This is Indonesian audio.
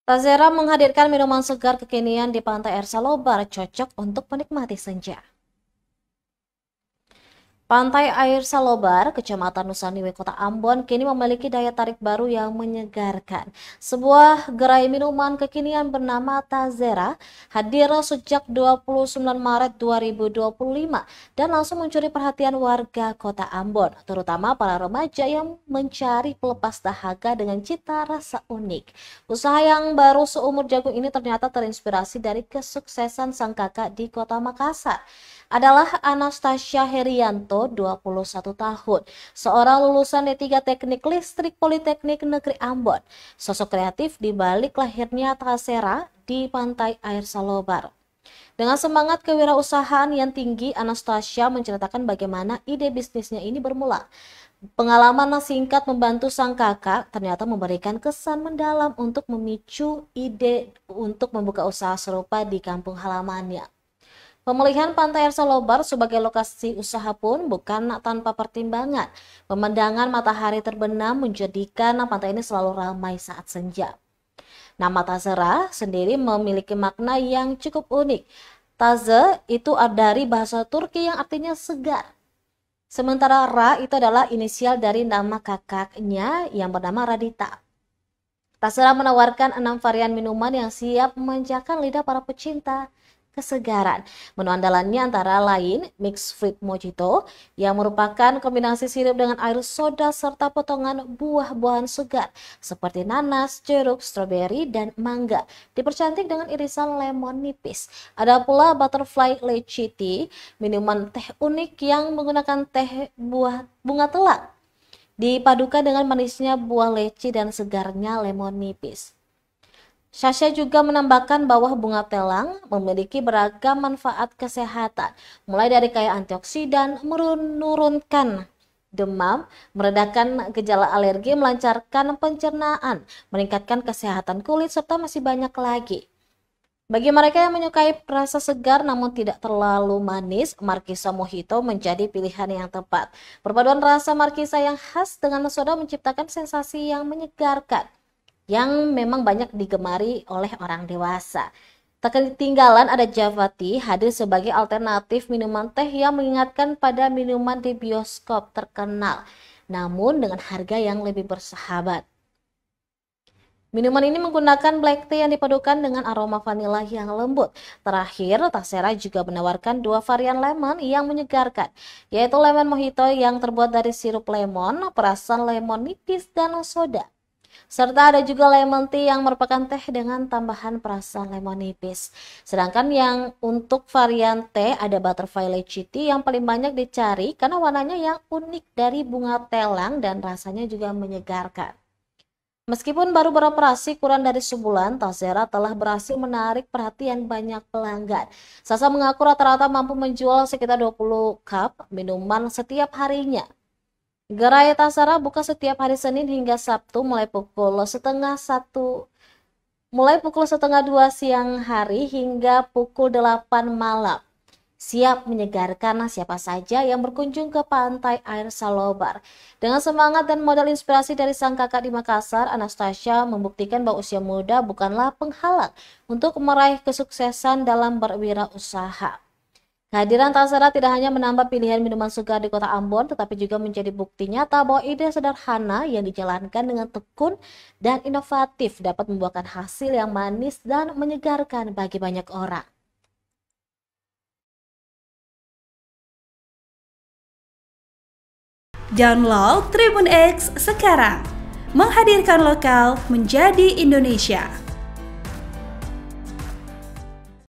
Tazera menghadirkan minuman segar kekinian di pantai air Salobar, cocok untuk menikmati senja. Pantai air Salobar, Kecamatan Nusaniwe, Kota Ambon, kini memiliki daya tarik baru yang menyegarkan. Sebuah gerai minuman kekinian bernama Tazera hadir sejak 29 Maret 2025 dan langsung mencuri perhatian warga Kota Ambon, terutama para remaja yang mencari pelepas dahaga dengan cita rasa unik. Usaha yang baru seumur jagung ini ternyata terinspirasi dari kesuksesan sang kakak di Kota Makassar. Adalah Anastasia Herianto, 21 tahun, seorang lulusan D3 Teknik Listrik Politeknik Negeri Ambon. Sosok kreatif di balik lahirnya Tazera di pantai air Salobar. Dengan semangat kewirausahaan yang tinggi, Anastasia menceritakan bagaimana ide bisnisnya ini bermula. Pengalaman singkat membantu sang kakak ternyata memberikan kesan mendalam untuk memicu ide untuk membuka usaha serupa di kampung halamannya. Pemilihan pantai air Salobar sebagai lokasi usaha pun bukan tanpa pertimbangan. Pemandangan matahari terbenam menjadikan pantai ini selalu ramai saat senja. Nama Tazera sendiri memiliki makna yang cukup unik. Taze itu dari bahasa Turki yang artinya segar. Sementara Ra itu adalah inisial dari nama kakaknya yang bernama Radita. Tazera menawarkan 6 varian minuman yang siap memanjakan lidah para pecinta kesegaran. Menu andalannya antara lain mixed fruit mojito yang merupakan kombinasi sirup dengan air soda serta potongan buah-buahan segar seperti nanas, jeruk, stroberi, dan mangga. Dipercantik dengan irisan lemon nipis. Ada pula butterfly lychee tea, minuman teh unik yang menggunakan teh bunga telang. Dipadukan dengan manisnya buah leci dan segarnya lemon nipis. Sasha juga menambahkan bahwa bunga telang memiliki beragam manfaat kesehatan, mulai dari kaya antioksidan, menurunkan demam, meredakan gejala alergi, melancarkan pencernaan, meningkatkan kesehatan kulit, serta masih banyak lagi. Bagi mereka yang menyukai rasa segar namun tidak terlalu manis, Markisa Mojito menjadi pilihan yang tepat. Perpaduan rasa Markisa yang khas dengan soda menciptakan sensasi yang menyegarkan, yang memang banyak digemari oleh orang dewasa. Tak ketinggalan ada Java Tea hadir sebagai alternatif minuman teh yang mengingatkan pada minuman di bioskop terkenal, namun dengan harga yang lebih bersahabat. Minuman ini menggunakan black tea yang dipadukan dengan aroma vanila yang lembut. Terakhir, Tazera juga menawarkan 2 varian lemon yang menyegarkan, yaitu lemon mojito yang terbuat dari sirup lemon, perasan lemon nipis, dan soda. Serta ada juga lemon tea yang merupakan teh dengan tambahan perasan lemon nipis. Sedangkan yang untuk varian teh ada butterfly lychee tea yang paling banyak dicari karena warnanya yang unik dari bunga telang dan rasanya juga menyegarkan. Meskipun baru beroperasi kurang dari sebulan, Tazera telah berhasil menarik perhatian banyak pelanggan. Sasa mengaku rata-rata mampu menjual sekitar 20 cup minuman setiap harinya. Gerai Tazera buka setiap hari Senin hingga Sabtu mulai pukul setengah 2 siang hari hingga pukul 8 malam. Siap menyegarkan siapa saja yang berkunjung ke pantai air Salobar. Dengan semangat dan modal inspirasi dari sang kakak di Makassar, Anastasia membuktikan bahwa usia muda bukanlah penghalang untuk meraih kesuksesan dalam berwirausaha. Kehadiran Tazera tidak hanya menambah pilihan minuman segar di Kota Ambon, tetapi juga menjadi bukti nyata bahwa ide sederhana yang dijalankan dengan tekun dan inovatif dapat membuahkan hasil yang manis dan menyegarkan bagi banyak orang. Download Tribun X sekarang, menghadirkan lokal menjadi Indonesia.